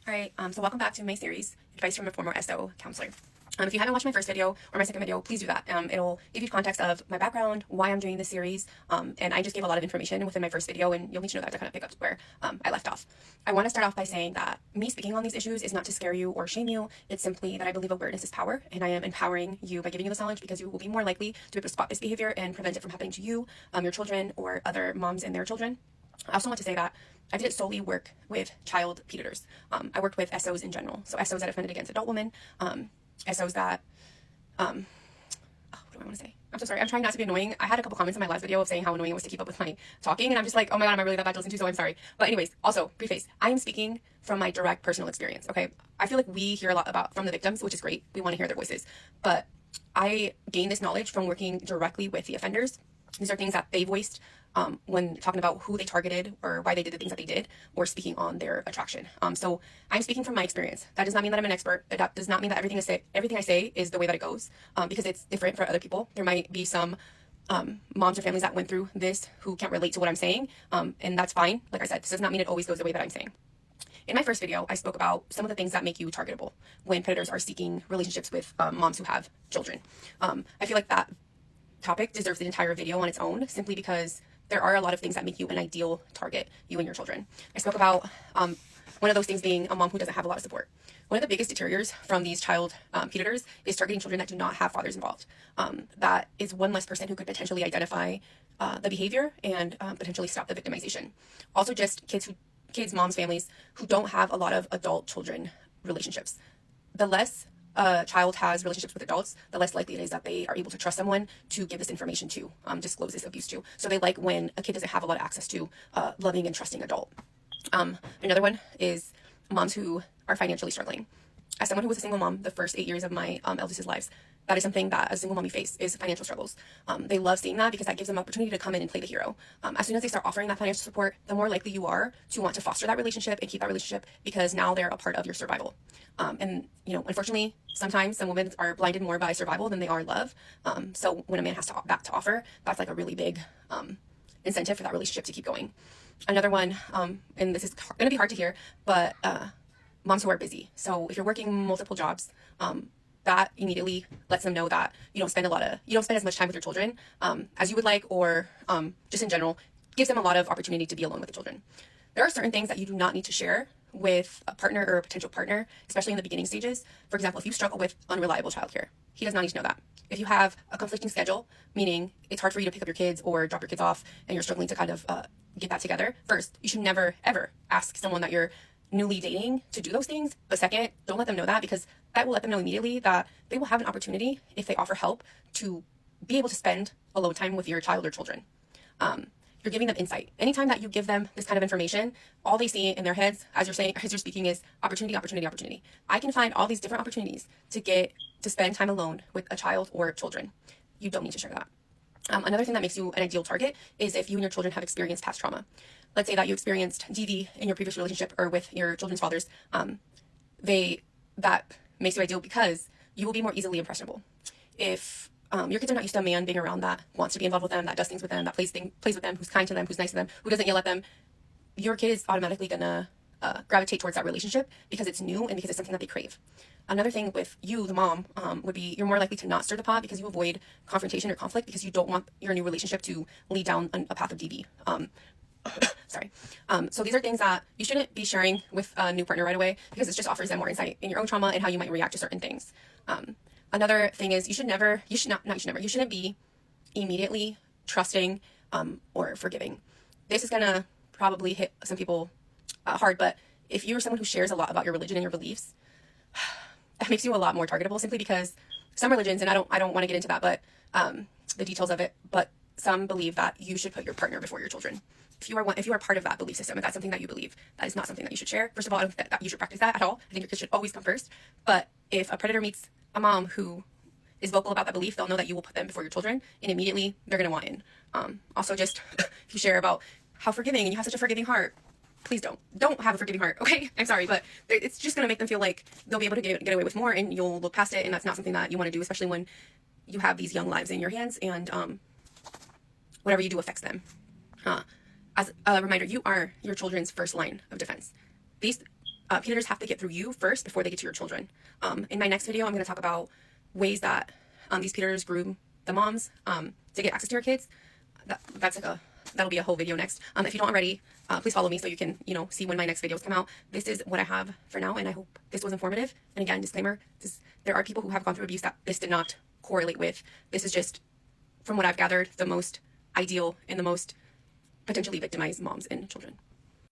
Alright, so welcome back to my series, Advice from a Former SO Counselor. If you haven't watched my first video or my second video, please do that. It'll give you context of my background, why I'm doing this series, and I just gave a lot of information within my first video, and you'll need to know that to kind of pick up where I left off. I want to start off by saying that me speaking on these issues is not to scare you or shame you. It's simply that I believe awareness is power, and I am empowering you by giving you this knowledge because you will be more likely to be able to spot this behavior and prevent it from happening to you, your children, or other moms and their children. I also want to say that I didn't solely work with child predators. I worked with SOs in general. So SOs that offended against adult women, SOs that, what do I want to say? I'm so sorry. I'm trying not to be annoying. I had a couple comments in my last video of saying how annoying it was to keep up with my talking. And I'm just like, oh my God, am I really that bad to listen to? So I'm sorry. But anyways, also, preface, I am speaking from my direct personal experience, okay? I feel like we hear a lot from the victims, which is great. We want to hear their voices. But I gained this knowledge from working directly with the offenders. These are things that they voiced when talking about who they targeted or why they did the things that they did, or speaking on their attraction. So I'm speaking from my experience. That does not mean that I'm an expert. That does not mean that everything I say is the way that it goes, because it's different for other people. There might be some moms or families that went through this who can't relate to what I'm saying, and that's fine. Like I said, this does not mean it always goes the way that I'm saying. In my first video, I spoke about some of the things that make you targetable when predators are seeking relationships with moms who have children. I feel like that topic deserves the entire video on its own, simply because there are a lot of things that make you an ideal target, you and your children. I spoke about one of those things being a mom who doesn't have a lot of support. One of the biggest deterrors from these child predators is targeting children that do not have fathers involved. That is one less person who could potentially identify the behavior and potentially stop the victimization. Also, just kids, moms, families who don't have a lot of adult-children relationships. The less a child has relationships with adults, the less likely it is that they are able to trust someone to give this information to, disclose this abuse to. So they like when a kid doesn't have a lot of access to a loving and trusting adult. Another one is moms who are financially struggling. As someone who was a single mom the first 8 years of my eldest's lives, that is something that as a single mom you face, is financial struggles. They love seeing that because that gives them opportunity to come in and play the hero. As soon as they start offering that financial support, the more likely you are to want to foster that relationship and keep that relationship, because now they're a part of your survival. And unfortunately, sometimes some women are blinded more by survival than they are love. So when a man has that to offer, that's like a really big incentive for that relationship to keep going. Another one, and this is going to be hard to hear, but moms who are busy. So if you're working multiple jobs, that immediately lets them know that you don't spend as much time with your children as you would like, or just in general, gives them a lot of opportunity to be alone with the children. There are certain things that you do not need to share with a partner or a potential partner, especially in the beginning stages. For example, if you struggle with unreliable childcare, he does not need to know that. If you have a conflicting schedule, meaning it's hard for you to pick up your kids or drop your kids off, and you're struggling to kind of get that together, first, you should never, ever ask someone that you're newly dating to do those things. But second, don't let them know that, because that will let them know immediately that they will have an opportunity, if they offer help, to be able to spend alone time with your child or children. You're giving them insight. Anytime that you give them this kind of information, all they see in their heads as you're speaking is opportunity, opportunity, opportunity. I can find all these different opportunities to spend time alone with a child or children. You don't need to share that. Another thing that makes you an ideal target is if you and your children have experienced past trauma. Let's say that you experienced DV in your previous relationship or with your children's fathers. That makes you ideal because you will be more easily impressionable. If your kids are not used to a man being around that wants to be involved with them, that does things with them, that plays with them, who's kind to them, who's nice to them, who doesn't yell at them, your kid is automatically gonna gravitate towards that relationship because it's new and because it's something that they crave. Another thing with you, the mom, would be you're more likely to not stir the pot because you avoid confrontation or conflict because you don't want your new relationship to lead down a path of DV. Sorry. So these are things that you shouldn't be sharing with a new partner right away, because it just offers them more insight in your own trauma and how you might react to certain things. Another thing is you shouldn't be immediately trusting or forgiving. This is gonna probably hit some people hard, but if you're someone who shares a lot about your religion and your beliefs, that makes you a lot more targetable, simply because some religions, and I don't want to get into that, but the details of it, but some believe that you should put your partner before your children. If you are part of that belief system, and that's something that you believe, that is not something that you should share. First of all, I don't think that you should practice that at all. I think your kids should always come first. But if a predator meets a mom who is vocal about that belief, they'll know that you will put them before your children, and immediately they're going to want in. Also, just if you share about how forgiving and you have such a forgiving heart, please don't have a forgiving heart. Okay, I'm sorry, but it's just going to make them feel like they'll be able to get away with more, and you'll look past it, and that's not something that you want to do, especially when you have these young lives in your hands, and whatever you do affects them. As a reminder, you are your children's first line of defense. These predators have to get through you first before they get to your children. In my next video, I'm going to talk about ways that these predators groom the moms to get access to your kids. That'll be a whole video next. If you don't already, please follow me so you can, see when my next videos come out. This is what I have for now, and I hope this was informative. And again, disclaimer, there are people who have gone through abuse that this did not correlate with. This is just, from what I've gathered, the most ideal and the most potentially victimized moms and children.